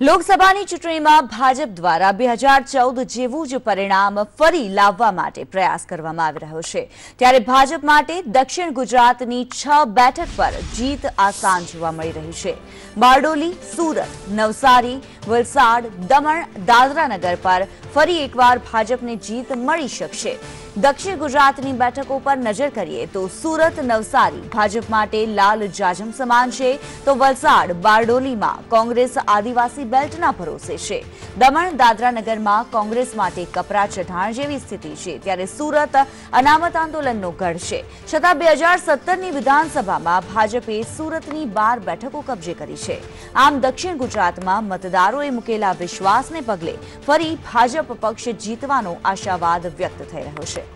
લોકસભાની ચૂંટણીમાં ભાજપ દ્વારા 2014 જેવું જ પરિણામ ફરી લાવવા માટે પ્રયાસ કરવામાં આવી રહ્યો છે। ત્યારે ભાજપ માટે દક્ષિણ ગુજરાતની 6 બેઠક પર જીત આસાન જોવા મળી રહી છે। બારડોલી, સુરત, નવસારી, વલસાડ, દમણ, દાદરાનગર પર ફરી એકવાર ભાજપને જીત મળી શકશે। દક્ષિણ ગુજરાતની બેઠકો પર નજર કરીએ તો સુરત, નવસારી ભાજપ માટે લાલ જાજમ સમાન છે, તો વલસાડ, બારડોલીમાં કોંગ્રેસ આદિવાસી બેલ્ટના ભરોસે છે। દમણ, દાદરાનગરમાં કોંગ્રેસ માટે કપરા ચઢાણ જેવી સ્થિતિ છે, ત્યારે સુરત અનામત આંદોલનનો ગઢ છે। છતાં 2017ની વિધાનસભામાં ભાજપે સુરતની 12 બેઠકો કબજે કરી છે। આમ દક્ષિણ ગુજરાતમાં મતદારોએ મૂકેલા વિશ્વાસને પગલે ફરી ભાજપ પક્ષ જીતવાનો આશાવાદ વ્યક્ત થઈ રહ્યો છે।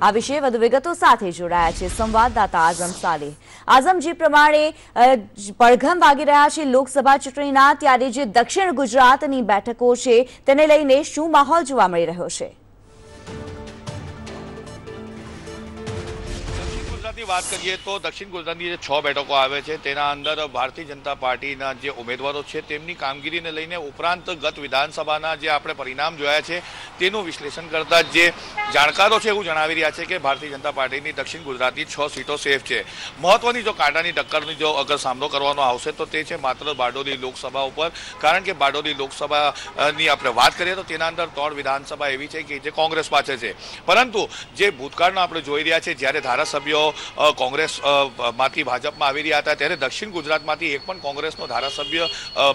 આ વિશે વધુ વિગતો સાથે જોડાયા છે સંવાદદાતા આઝમ સાલેહ। આઝમ, જે પ્રમાણે પડઘમ વાગી રહ્યા છે લોકસભા ચૂંટણીના, ત્યારે જે દક્ષિણ ગુજરાતની બેઠકો છે તેને લઈને શું માહોલ જોવા મળી રહ્યો છે? વાત કરીએ તો દક્ષિણ ગુજરાતની જે 6 બેઠકો આવે છે તેના અંદર ભારતીય જનતા પાર્ટીના જે ઉમેદવારો છે તેમની કામગીરીને લઈને ઉપરાંત ગત વિધાનસભાના જે આપણે પરિણામ જોયા છે તેનું વિશ્લેષણ કરતા જે જાણકારો છે એવું જણાવી રહ્યા છે કે ભારતીય જનતા પાર્ટીની દક્ષિણ ગુજરાતની 6 સીટો સેફ છે। મહત્વની જો કાંટાની ટક્કરની જો અગર સામનો કરવાનો આવશે તો તે છે માત્ર બારડોલી લોકસભા ઉપર, કારણ કે બારડોલી લોકસભાની આપણે વાત કરીએ તો તેના અંદર 3 વિધાનસભા એવી છે કે જે કોંગ્રેસ પાસે છે, પરંતુ જે ભૂતકાળનો આપણે જોઈ રહ્યા છે જ્યારે ધારાસભ્યો કોંગ્રેસ માંથી ભાજપમાં આવી રહ્યા હતા ત્યારે દક્ષિણ ગુજરાતમાંથી એક પણ કોંગ્રેસનો ધારાસભ્ય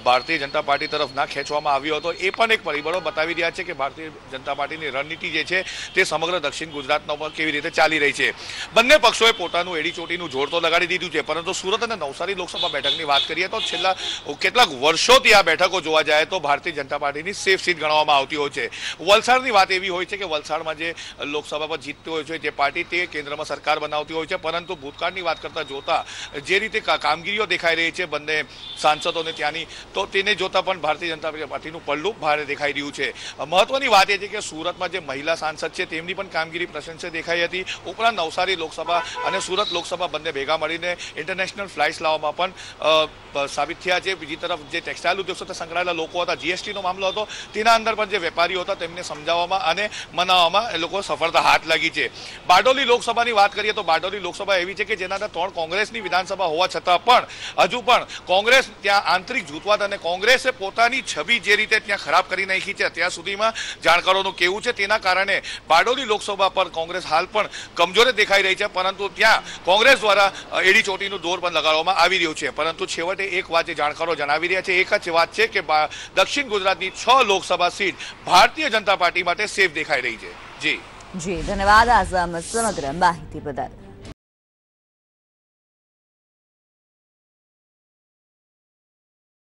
ભારતીય જનતા પાર્ટી તરફ ના ખેંચવામાં આવ્યો હતો। એ પણ એક પરિબળો બતાવી રહ્યા છે કે ભારતીય જનતા પાર્ટીની રણનીતિ જે છે તે સમગ્ર દક્ષિણ ગુજરાતના ઉપર કેવી રીતે ચાલી રહી છે। બંને પક્ષોએ પોતાનું એડીચોટીનું જોર તો લગાડી દીધું છે, પરંતુ સુરત અને નવસારી લોકસભા બેઠકની વાત કરીએ તો છેલ્લા કેટલાક વર્ષોથી આ બેઠકો જોવા જાય તો ભારતીય જનતા પાર્ટીની સેફ સીટ ગણવામાં આવતી હોય છે। વલસાડની વાત એવી હોય છે કે વલસાડમાં જે લોકસભા પર જીતતી હોય છે જે પાર્ટી તે કેન્દ્રમાં સરકાર બનાવતી હોય છે, પરંતુ ભૂતકાળની વાત કરતા જોતા જે રીતે કામગીરીઓ દેખાઈ રહી છે બંને સાંસદોને ત્યાંની, તો તેને જોતા પણ ભારતીય જનતા પાર્ટીનું પલ્લું ભારે દેખાઈ રહ્યું છે। મહત્વની વાત એ છે કે સુરતમાં જે મહિલા સાંસદ છે તેમની પણ કામગીરી પ્રશંસનીય દેખાઈ હતી। ઉપરાંત નવસારી લોકસભા અને સુરત લોકસભા બંને ભેગા મળીને ઇન્ટરનેશનલ ફ્લાઇટ્સ લાવવામાં પણ સાબિત થયા છે। બીજી તરફ જે ટેક્સટાઇલ ઉદ્યોગ સાથે સંકળાયેલા લોકો હતા, જીએસટીનો મામલો હતો, તેના અંદર પણ જે વેપારીઓ હતા તેમને સમજાવવામાં અને મનાવવામાં એ લોકો સફળતા હાથ લાગી છે। બારડોલી લોકસભાની વાત કરીએ તો બારડોલી લોકસભા એવી છે કે જેના અંદર 3 કોંગ્રેસની વિધાનસભા હોવા છતાં પણ હજુ પણ કોંગ્રેસ ત્યાં આંતરિક જૂથવાદ અને કોંગ્રેસે પોતાની છબી જે રીતે ત્યાં ખરાબ કરી નાખી છે અત્યાર સુધીમાં જાણકારોનું કહેવું છે, તેના કારણે બારડોલી લોકસભા પર કોંગ્રેસ હાલ પણ કમજોર દેખાઈ રહી છે, પરંતુ ત્યાં કોંગ્રેસ દ્વારા એડીચોટીનું દોર પણ લગાડવામાં આવી રહ્યું છે। પરંતુ છેવટે એક વાત જે જાણકારો જણાવી રહ્યા છે, એક જ વાત છે કે દક્ષિણ ગુજરાતની 6 લોકસભા સીટ ભારતીય જનતા પાર્ટી માટે સેફ દેખાઈ રહી છે। જી ધન્યવાદ આઝમ સમગ્ર માહિતી બદલ।